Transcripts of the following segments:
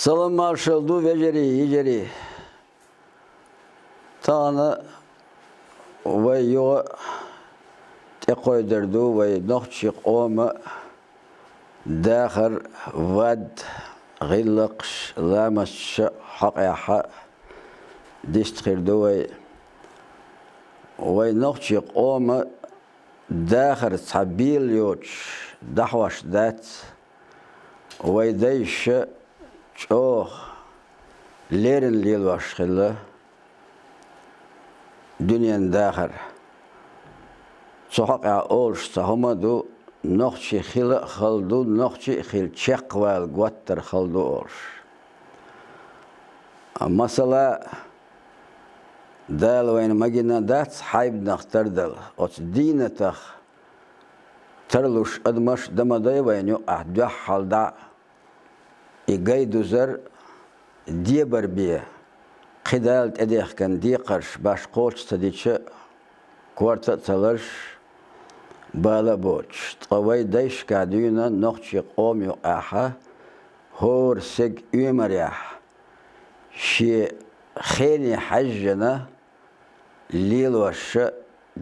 Salın marşaldu veceri yiceri. Tağını ve yo te koydurdu ve nohçi qoma dâkhir vad gillaqş lamasş haqyaha diştkirdu ve nohçi qoma dâkhir sabil yoç dahvaş dat ve deyş çok lerin lil başkılı dünyanın dâkhir sokak ya olş sahumadu nohçi xil xaldu nohçi xil çekval guattır xaldu olş. Mesela dal ve magina dat hayb nahtardal ot dinetah tarluş admaş damaday ve nyu ahda halda igay duzer diye barbiye qidal edehken diye qarş baş qoç tadiçe kuarta talış bala boç tavay dayş kadiyuna nohçi qom yu aha hor seg ümeriyah şi kheni hajjana lil vaşı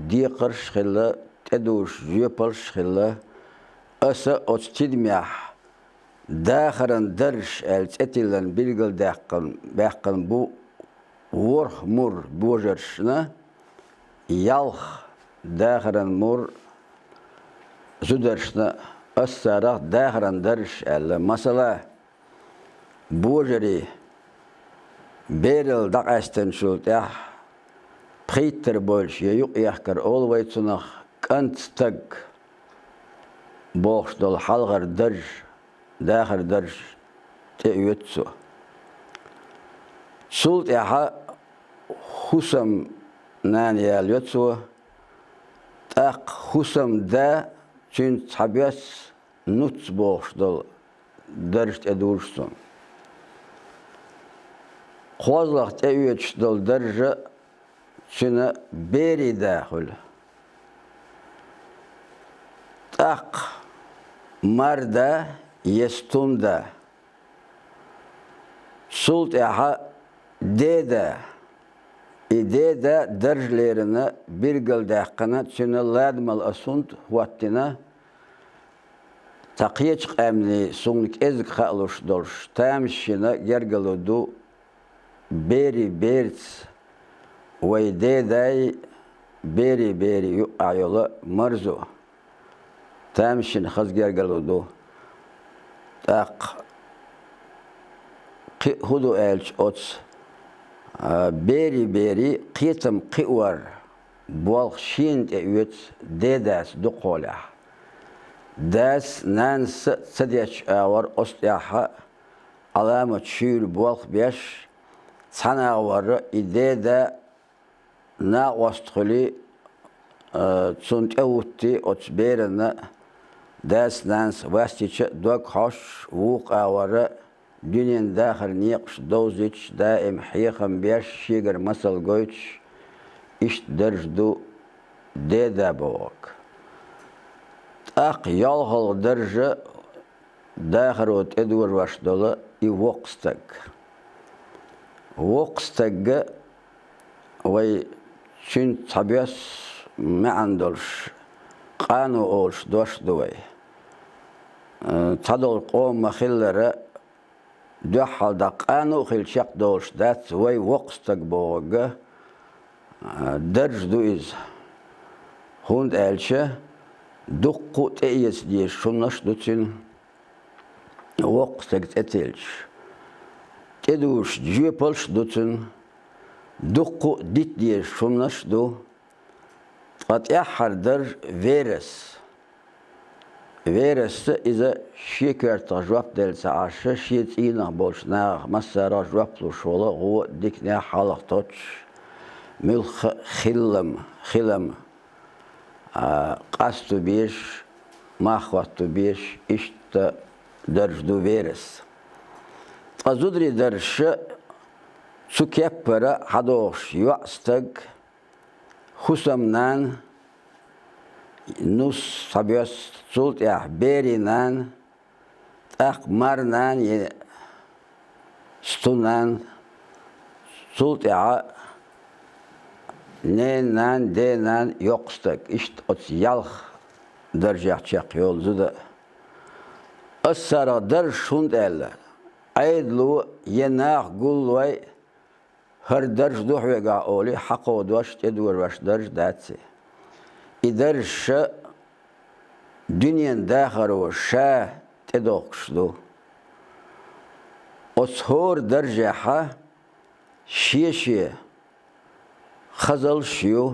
diye qarş khilla teduş yupalş khilla asa otstidmiyah dâkhiran derş elçetilen bilgil dâkkan bu vorh mur bojarşına yalh dâkhiran mur zudarşına assarak dâkhiran derş elle masala bojari beril dağaştan şultah peyter bolşya yuk yahkar olvaytsunah kantstag boğuşdol halgar derş dâkhir derş te üyetsu. Sult yaha husam nan yal yetsu tak husam da çün tabias nuts boğuşdol derş edursun. Qozlaq te üyetşdol derş çüne beri dâhul. Tak marda yestunda sult yaha dede dede derjlerine bir gıldağına çüne ladmal asunt vattina taqiyeç emni sunlik ezk xaluş dolş tamşina gergaludu beri berts ve dede beri ayola marzu tamşin xaz gergaludu tak hudu elç ots beri qitam qiwar bol şint üyet dedas duqola das nan sadyaç awar ostyaha alama çür bol beş sana var ideda na wastkhuli sunt awti ots berena das nans vastiçe dok hoş vuq awara dünyanın dâkhir niqş dozich daim hiyakam beş şigar masal goyç iş derjdu deda boğak. Tak yalğal derje dâkhir ot edwar vaşdola i voqstag. Voqstagga ve çün tabias ma'andolş qanu olş doş duvay. Tadol qom mahillere döhalda qanu xilşaq dolş dat ve voqstag boğaga derjdu iz hund elçe duqqu teyes diye şunnaş dutin voqstag etelç teduş jüpalş dutin duqqu dit diye şunnaş du fatyahar der veres Vereste ize şekerta jwap delsa aşe şiyetina bolşna masara jwaplu şola o dikne halaq toç mülx xilam qastu beş mahvatu beş işte derjdu veres azudri derşe sukepera hadoş yuastag husamnan nus sabios sult ya berinan tak marnan stunan, sultia, nenan, denan yokstak. İşte o yalh dercak yolcu da. Asara der şund eller. Aydlu yenah gulvay her derj duhvega oli haqo duaş tedur vaş derj datsi. İderş dünyen dahar şa tedokşdu. Oshor derjaha şiye خزل شيو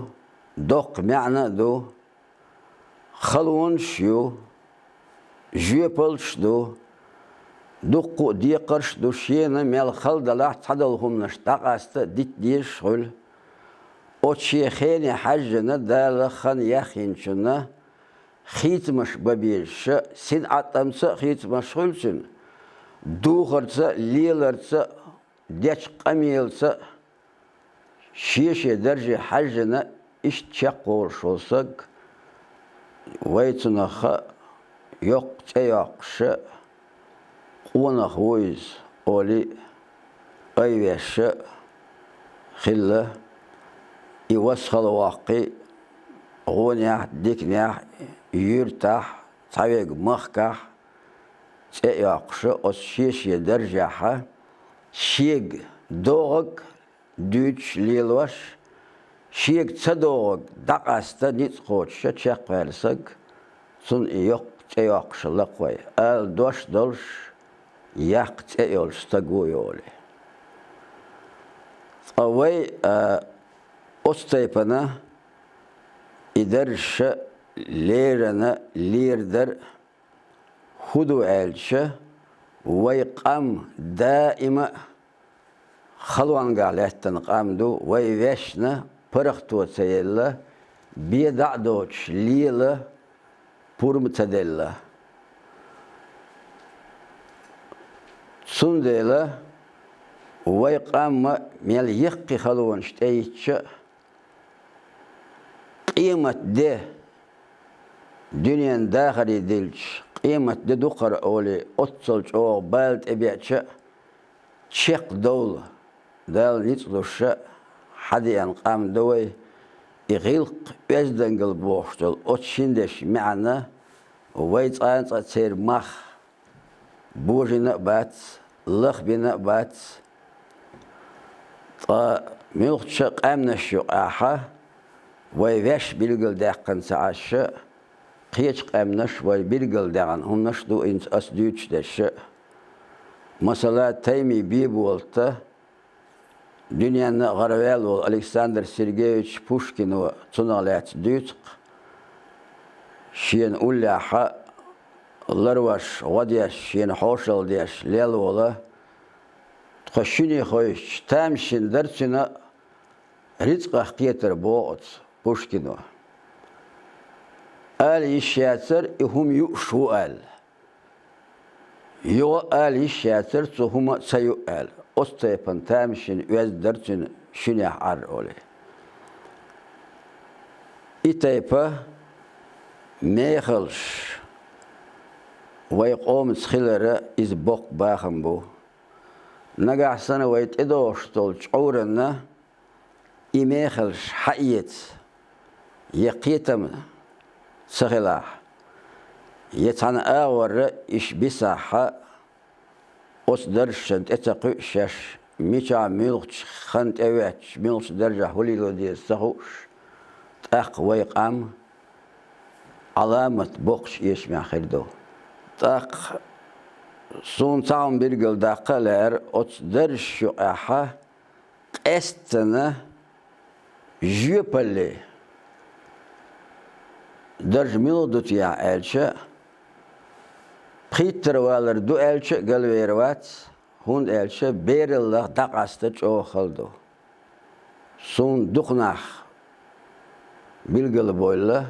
دق معنى دو خلون شيو جيبل شدو دقو دي قرش دو شينا مال خلد لا تعدلهم نشتاق است ديت دي شغل او شيخين حجنا دال خن يخين شنا خيت مش ببيش سين عطمس خيت مشغولسن دوغرس ليلرس ديش قميلس şişe derece hacına iş çakor olsak vaytına yok çayakşı ona hoyz oli ayveşe xilla iwasxal waqi ona dikne yurtah taveg mahkah çayakşı o şişe derece ha şig doğuk düç lilvaş, şiik çadoğuk dağasta nit koçça çek versak, sun yok çeyakşılık vay. El doş dolş, yak çeyolşta goyoli. Avay ostaypana iderşe lerene lirder hudu elçe vay qam daima خلوان قالتن قامدو ويوشنا برختو تيلا بيدعدوش ليلا بورمتدلا سندلا ويقام ميل يقي خلوان شتيتش قيمة ده دنيا داخلي دلش قيمة ده دقر أولي أتصلش أو بالد إبيعش شيق دولة دال نيتلوشا حديان قام دوي يغلق بيزدنقل بوشتل أتشندش معنا ويت آنت أتسير مخ بوجنا بات لخ بنا بات ميلخشا قامنا الشقاحة ويفاش بيلقل داقن سعاشا قيش قامناش وي بيلقل داقن هناش دو انت أسدوش داشا مثلا تيمي بيبولتا Dünyanın garavel ol Alexander Sergeyevich Pushkin o tunalat dütq şien ullaha larwaş wadiyaş şien hoşal diyaş lel ola tqashini khoyş tamshin darsina rizqa qiyatar boot Pushkin o al yashatir ihum yushual yo al yashatir tuhuma sayual Ostaypan tamşin özderçin şunah ar oli. İtaypa meyxilş ve qom sxilere iz bok baxım bu. Nagaxsana ve edoştol çorana imeyxilş hayet yaqitam sxila. Yetan ağır iş bisaha os derşent etaqı şaş miça milç xant evet milç derja hulilo diye sahuş taq ve qam alamet boqş yeşme xirdo taq son tam bir gül daqalar os derş şu aha estana jüpeli derj milodut ya elçe Peter Waller du elçe galvervat hund elçe berillah daqasta çoğaldı. Son duqnaq bilgili boyla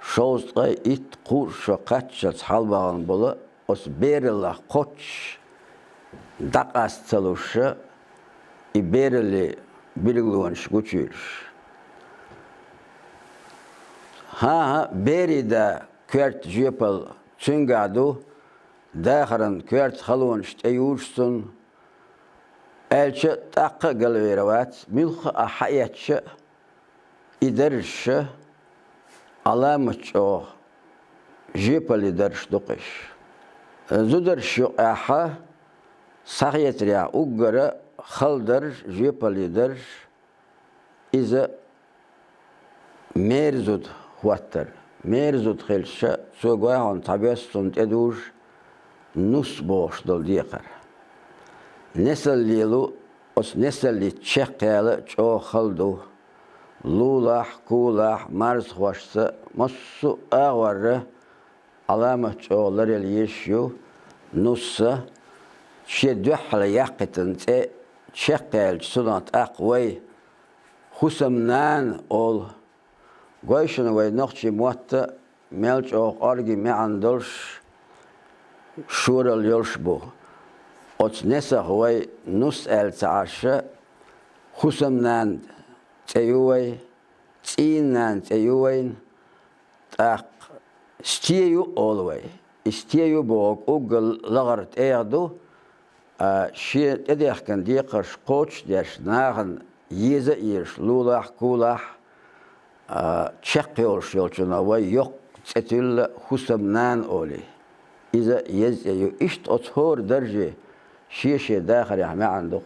şoğuzqa it qur şu qaççat halbağın bolu os berillah qoç daqastaluşu berili bilgilvanış güçülüş. Ha berida kört jepal Çüngadu dağırın kört halon işte yursun elçi takı gelverevat milh ahayatçı iderşi alamışçı jipali derş duqiş zuderşi aha sahiyetria uggara khalder jipali derş ize merzud huatter merzud khilşa sogahon tabiassun tedur nus boş dol diyekar nesellilu os neselli çekyalı çoğu khaldu lulah kulah mars hoşsa masu ağvarı alamet çoğular el yeşiyor nussa şedühle yakıtın te çekyal sunat akvay husamnan ol goyşunu ve nokçi muatta melç o argi meandolş şural yolş bu ot nesa huay nus el taarşa husamnan teyuay tsinan teyuayn tak stiyu olway stiyu bok ugl lagart eadu şi edehken diye qarş qoç ders nagen yeze irs lulah kulah çekyol yolcuna ve yok setil husamnan oli iza yezeyu işt othor derce şi dahil ya ma anduk